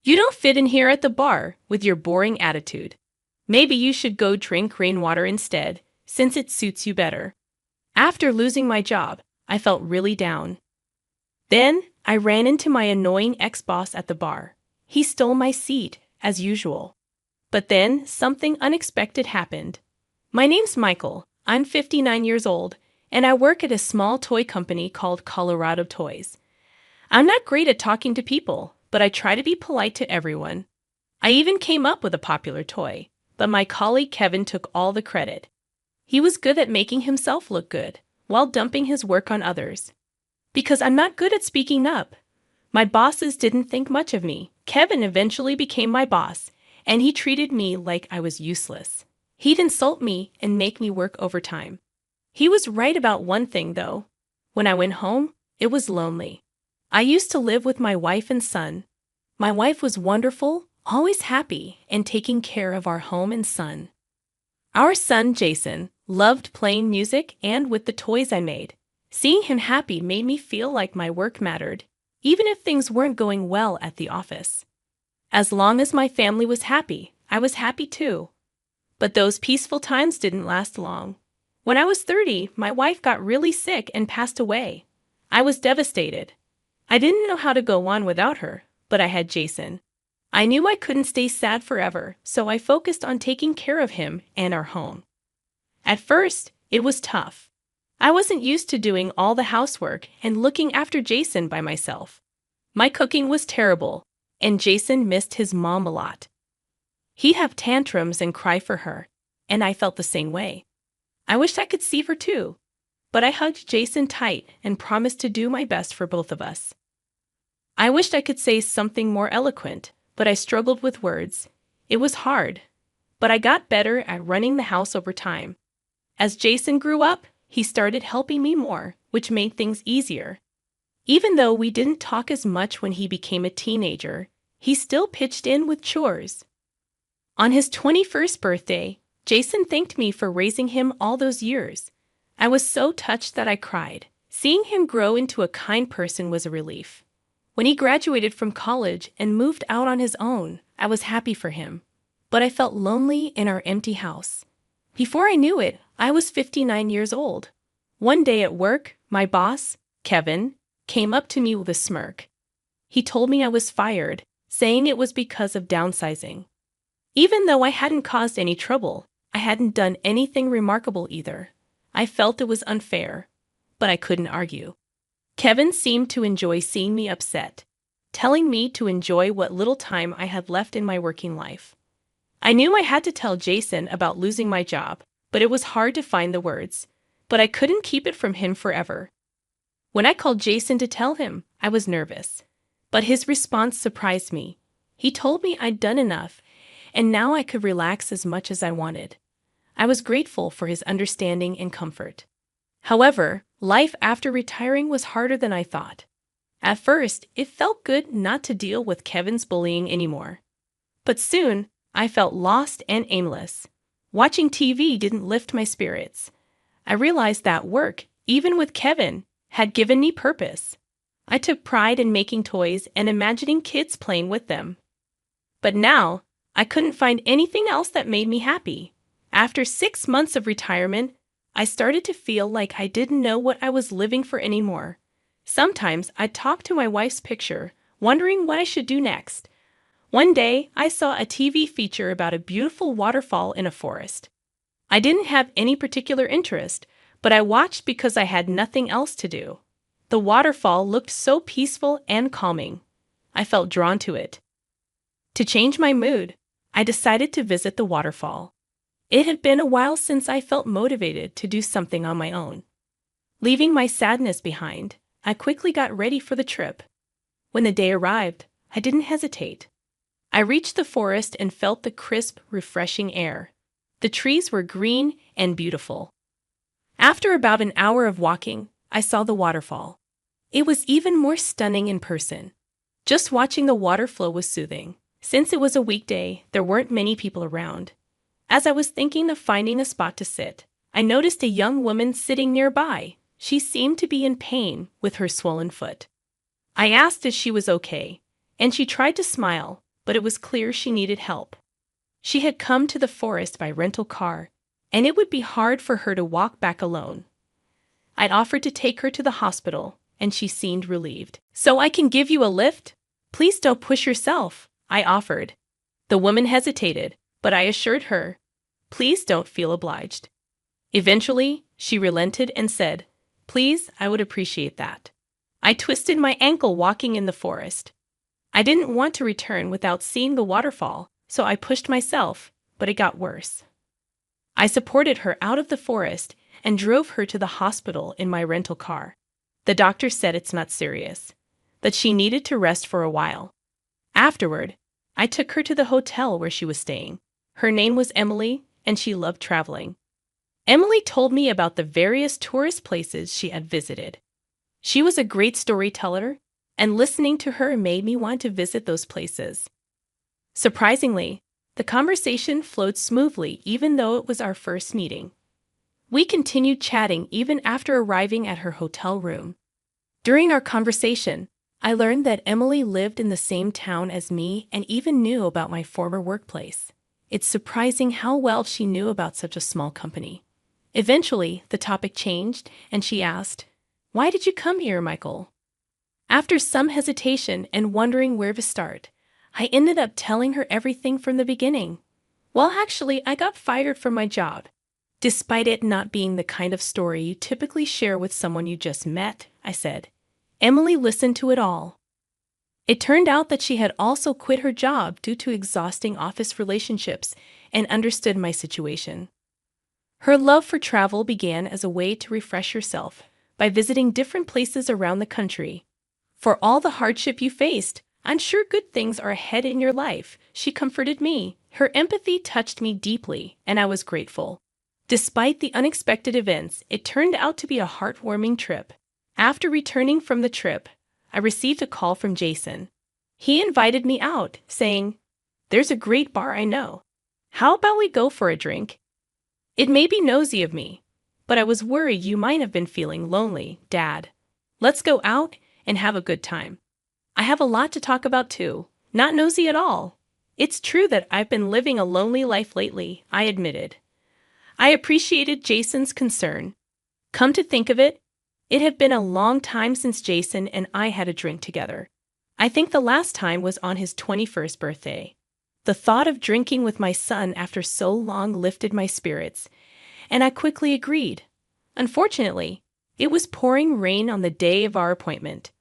You don't fit in here at the bar with your boring attitude. Maybe you should go drink rainwater instead, since it suits you better. After losing my job, I felt really down. Then, I ran into my annoying ex-boss at the bar. He stole my seat, as usual. But then, something unexpected happened. My name's Michael. I'm 59 years old, and I work at a small toy company called Colorado Toys. I'm not great at talking to people, but I try to be polite to everyone. I even came up with a popular toy, but my colleague Kevin took all the credit. He was good at making himself look good, while dumping his work on others. Because I'm not good at speaking up. My bosses didn't think much of me. Kevin eventually became my boss, and he treated me like I was useless. He'd insult me and make me work overtime. He was right about one thing, though. When I went home, it was lonely. I used to live with my wife and son. My wife was wonderful, always happy, and taking care of our home and son. Our son, Jason, loved playing music and with the toys I made. Seeing him happy made me feel like my work mattered, even if things weren't going well at the office. As long as my family was happy, I was happy too. But those peaceful times didn't last long. When I was 30, my wife got really sick and passed away. I was devastated. I didn't know how to go on without her, but I had Jason. I knew I couldn't stay sad forever, so I focused on taking care of him and our home. At first, it was tough. I wasn't used to doing all the housework and looking after Jason by myself. My cooking was terrible, and Jason missed his mom a lot. He'd have tantrums and cry for her, and I felt the same way. I wished I could see her too, but I hugged Jason tight and promised to do my best for both of us. I wished I could say something more eloquent, but I struggled with words. It was hard, but I got better at running the house over time. As Jason grew up, he started helping me more, which made things easier. Even though we didn't talk as much when he became a teenager, he still pitched in with chores. On his 21st birthday, Jason thanked me for raising him all those years. I was so touched that I cried. Seeing him grow into a kind person was a relief. When he graduated from college and moved out on his own, I was happy for him. But I felt lonely in our empty house. Before I knew it, I was 59 years old. One day at work, my boss, Kevin, came up to me with a smirk. He told me I was fired, saying it was because of downsizing. Even though I hadn't caused any trouble, I hadn't done anything remarkable either. I felt it was unfair, but I couldn't argue. Kevin seemed to enjoy seeing me upset, telling me to enjoy what little time I had left in my working life. I knew I had to tell Jason about losing my job, but it was hard to find the words. But I couldn't keep it from him forever. When I called Jason to tell him, I was nervous. But his response surprised me. He told me I'd done enough, and now I could relax as much as I wanted. I was grateful for his understanding and comfort. However, life after retiring was harder than I thought. At first, it felt good not to deal with Kevin's bullying anymore. But soon, I felt lost and aimless. Watching TV didn't lift my spirits. I realized that work, even with Kevin, had given me purpose. I took pride in making toys and imagining kids playing with them. But now, I couldn't find anything else that made me happy. After 6 months of retirement, I started to feel like I didn't know what I was living for anymore. Sometimes I'd talk to my wife's picture, wondering what I should do next. One day, I saw a TV feature about a beautiful waterfall in a forest. I didn't have any particular interest, but I watched because I had nothing else to do. The waterfall looked so peaceful and calming. I felt drawn to it. To change my mood, I decided to visit the waterfall. It had been a while since I felt motivated to do something on my own. Leaving my sadness behind, I quickly got ready for the trip. When the day arrived, I didn't hesitate. I reached the forest and felt the crisp, refreshing air. The trees were green and beautiful. After about an hour of walking, I saw the waterfall. It was even more stunning in person. Just watching the water flow was soothing. Since it was a weekday, there weren't many people around. As I was thinking of finding a spot to sit, I noticed a young woman sitting nearby. She seemed to be in pain with her swollen foot. I asked if she was okay, and she tried to smile, but it was clear she needed help. She had come to the forest by rental car, and it would be hard for her to walk back alone. I'd offered to take her to the hospital, and she seemed relieved. "So I can give you a lift? Please don't push yourself," I offered. The woman hesitated, but I assured her, "Please don't feel obliged." Eventually, she relented and said, "Please, I would appreciate that." I twisted my ankle walking in the forest. I didn't want to return without seeing the waterfall, so I pushed myself, but it got worse. I supported her out of the forest and drove her to the hospital in my rental car. The doctor said it's not serious, that she needed to rest for a while. Afterward, I took her to the hotel where she was staying. Her name was Emily, and she loved traveling. Emily told me about the various tourist places she had visited. She was a great storyteller, and listening to her made me want to visit those places. Surprisingly, the conversation flowed smoothly even though it was our first meeting. We continued chatting even after arriving at her hotel room. During our conversation, I learned that Emily lived in the same town as me and even knew about my former workplace. It's surprising how well she knew about such a small company. Eventually, the topic changed, and she asked, "Why did you come here, Michael?" After some hesitation and wondering where to start, I ended up telling her everything from the beginning. "Well, actually, I got fired from my job." Despite it not being the kind of story you typically share with someone you just met, I said. Emily listened to it all. It turned out that she had also quit her job due to exhausting office relationships and understood my situation. Her love for travel began as a way to refresh herself by visiting different places around the country. "For all the hardship you faced, I'm sure good things are ahead in your life," she comforted me. Her empathy touched me deeply, and I was grateful. Despite the unexpected events, it turned out to be a heartwarming trip. After returning from the trip, I received a call from Jason. He invited me out, saying, "There's a great bar I know. How about we go for a drink?" It may be nosy of me, but I was worried you might have been feeling lonely, Dad. "Let's go out and have a good time. I have a lot to talk about too. Not nosy at all. It's true that I've been living a lonely life lately," I admitted. I appreciated Jason's concern. Come to think of it, it had been a long time since Jason and I had a drink together. I think the last time was on his 21st birthday. The thought of drinking with my son after so long lifted my spirits, and I quickly agreed. Unfortunately, it was pouring rain on the day of our appointment.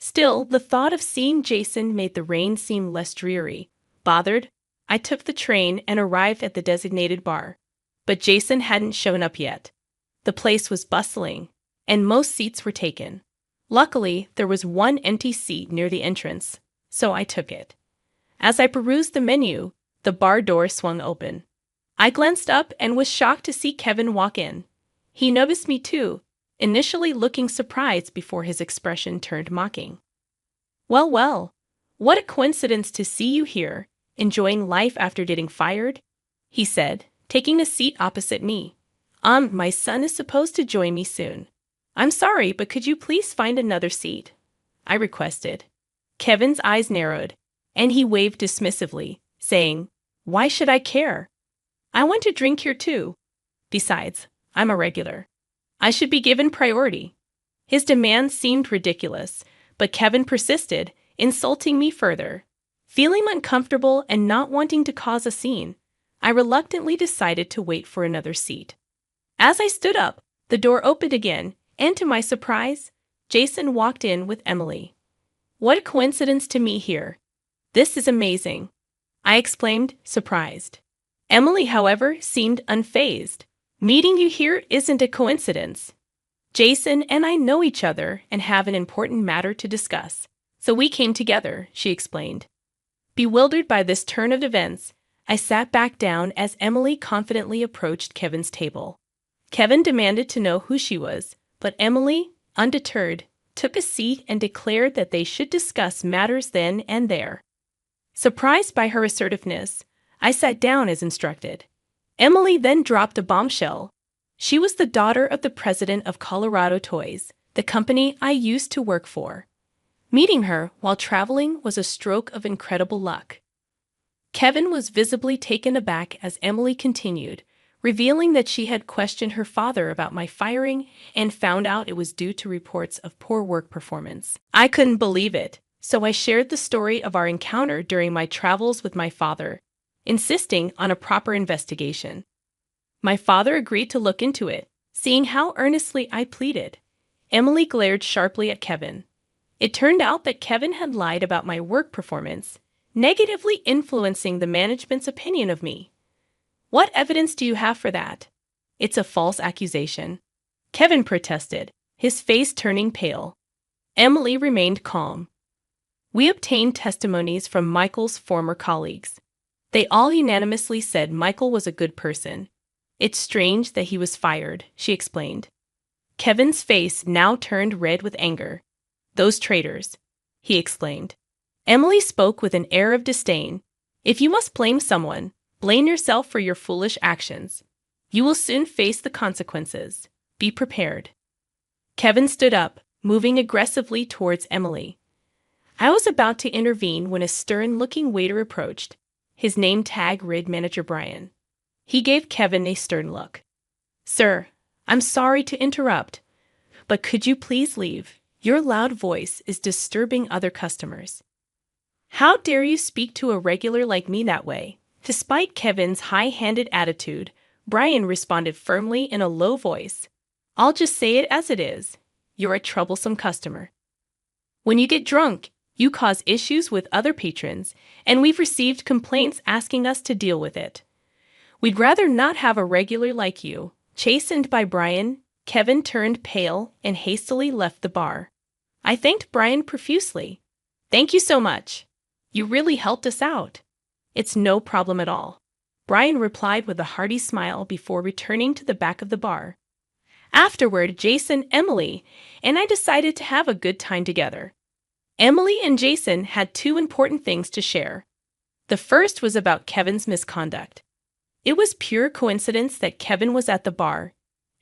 Still, the thought of seeing Jason made the rain seem less dreary. Bothered, I took the train and arrived at the designated bar. But Jason hadn't shown up yet. The place was bustling, and most seats were taken. Luckily, there was one empty seat near the entrance, so I took it. As I perused the menu, the bar door swung open. I glanced up and was shocked to see Kevin walk in. He noticed me too, initially looking surprised before his expression turned mocking. "Well, well, what a coincidence to see you here, enjoying life after getting fired," he said, taking a seat opposite me. My son is supposed to join me soon. I'm sorry, but could you please find another seat?" I requested. Kevin's eyes narrowed, and he waved dismissively, saying, "Why should I care? I want to drink here too. Besides, I'm a regular. I should be given priority." His demand seemed ridiculous, but Kevin persisted, insulting me further. Feeling uncomfortable and not wanting to cause a scene, I reluctantly decided to wait for another seat. As I stood up, the door opened again, and to my surprise, Jason walked in with Emily. "What a coincidence to meet here. This is amazing," I exclaimed, surprised. Emily, however, seemed unfazed. "Meeting you here isn't a coincidence. Jason and I know each other and have an important matter to discuss, so we came together," she explained. Bewildered by this turn of events, I sat back down as Emily confidently approached Kevin's table. Kevin demanded to know who she was, but Emily, undeterred, took a seat and declared that they should discuss matters then and there. Surprised by her assertiveness, I sat down as instructed. Emily then dropped a bombshell. She was the daughter of the president of Colorado Toys, the company I used to work for. Meeting her while traveling was a stroke of incredible luck. Kevin was visibly taken aback as Emily continued, revealing that she had questioned her father about my firing and found out it was due to reports of poor work performance. I couldn't believe it, so I shared the story of our encounter during my travels with my father, insisting on a proper investigation. My father agreed to look into it, seeing how earnestly I pleaded. Emily glared sharply at Kevin. It turned out that Kevin had lied about my work performance, negatively influencing the management's opinion of me. What evidence do you have for that? It's a false accusation. Kevin protested, his face turning pale. Emily remained calm. We obtained testimonies from Michael's former colleagues. They all unanimously said Michael was a good person. It's strange that he was fired, she explained. Kevin's face now turned red with anger. Those traitors, he exclaimed. Emily spoke with an air of disdain. If you must blame someone, blame yourself for your foolish actions. You will soon face the consequences. Be prepared. Kevin stood up, moving aggressively towards Emily. I was about to intervene when a stern-looking waiter approached. His name tag read Manager Brian. He gave Kevin a stern look. Sir, I'm sorry to interrupt, but could you please leave? Your loud voice is disturbing other customers. How dare you speak to a regular like me that way? Despite Kevin's high-handed attitude, Brian responded firmly in a low voice. I'll just say it as it is. You're a troublesome customer. When you get drunk, you cause issues with other patrons, and we've received complaints asking us to deal with it. We'd rather not have a regular like you. Chastened by Brian, Kevin turned pale and hastily left the bar. I thanked Brian profusely. Thank you so much. You really helped us out. It's no problem at all. Brian replied with a hearty smile before returning to the back of the bar. Afterward, Jason, Emily, and I decided to have a good time together. Emily and Jason had two important things to share. The first was about Kevin's misconduct. It was pure coincidence that Kevin was at the bar,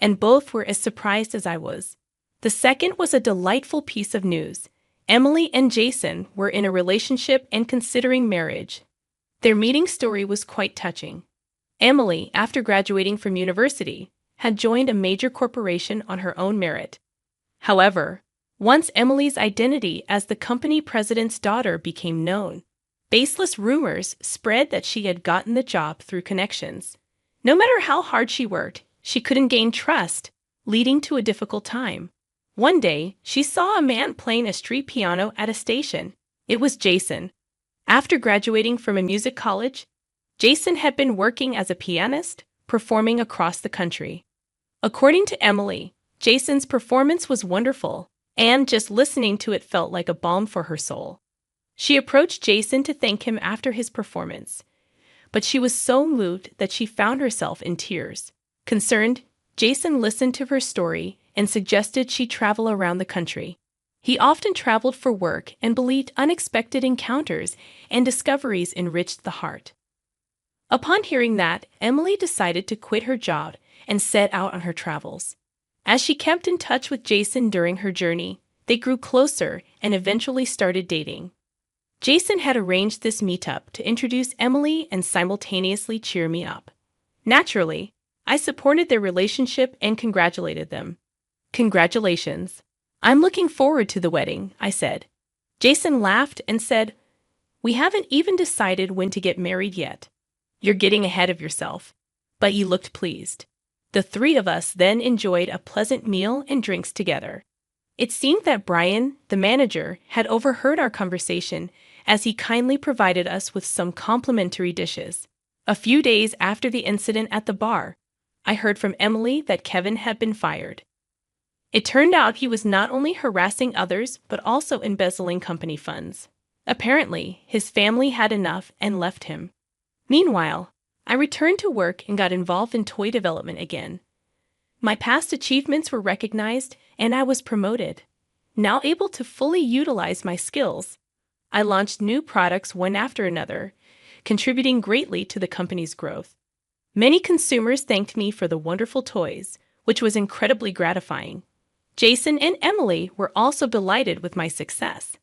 and both were as surprised as I was. The second was a delightful piece of news. Emily and Jason were in a relationship and considering marriage. Their meeting story was quite touching. Emily, after graduating from university, had joined a major corporation on her own merit. However, once Emily's identity as the company president's daughter became known, baseless rumors spread that she had gotten the job through connections. No matter how hard she worked, she couldn't gain trust, leading to a difficult time. One day, she saw a man playing a street piano at a station. It was Jason. After graduating from a music college, Jason had been working as a pianist, performing across the country. According to Emily, Jason's performance was wonderful, and just listening to it felt like a balm for her soul. She approached Jason to thank him after his performance, but she was so moved that she found herself in tears. Concerned, Jason listened to her story and suggested she travel around the country. He often traveled for work and believed unexpected encounters and discoveries enriched the heart. Upon hearing that, Emily decided to quit her job and set out on her travels. As she kept in touch with Jason during her journey, they grew closer and eventually started dating. Jason had arranged this meetup to introduce Emily and simultaneously cheer me up. Naturally, I supported their relationship and congratulated them. Congratulations. I'm looking forward to the wedding, I said. Jason laughed and said, We haven't even decided when to get married yet. You're getting ahead of yourself. But you looked pleased. The three of us then enjoyed a pleasant meal and drinks together. It seemed that Brian, the manager, had overheard our conversation as he kindly provided us with some complimentary dishes. A few days after the incident at the bar, I heard from Emily that Kevin had been fired. It turned out he was not only harassing others but also embezzling company funds. Apparently, his family had enough and left him. Meanwhile, I returned to work and got involved in toy development again. My past achievements were recognized and I was promoted. Now able to fully utilize my skills, I launched new products one after another, contributing greatly to the company's growth. Many consumers thanked me for the wonderful toys, which was incredibly gratifying. Jason and Emily were also delighted with my success.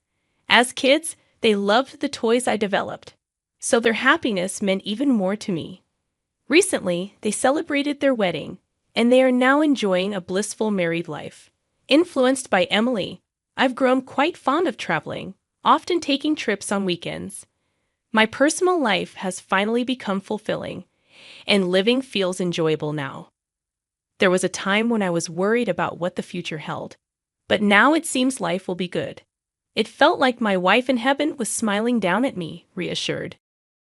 As kids, they loved the toys I developed. so their happiness meant even more to me. Recently, they celebrated their wedding, and they are now enjoying a blissful married life. Influenced by Emily, I've grown quite fond of traveling, often taking trips on weekends. My personal life has finally become fulfilling, and living feels enjoyable now. There was a time when I was worried about what the future held, but now it seems life will be good. It felt like my wife in heaven was smiling down at me, reassured.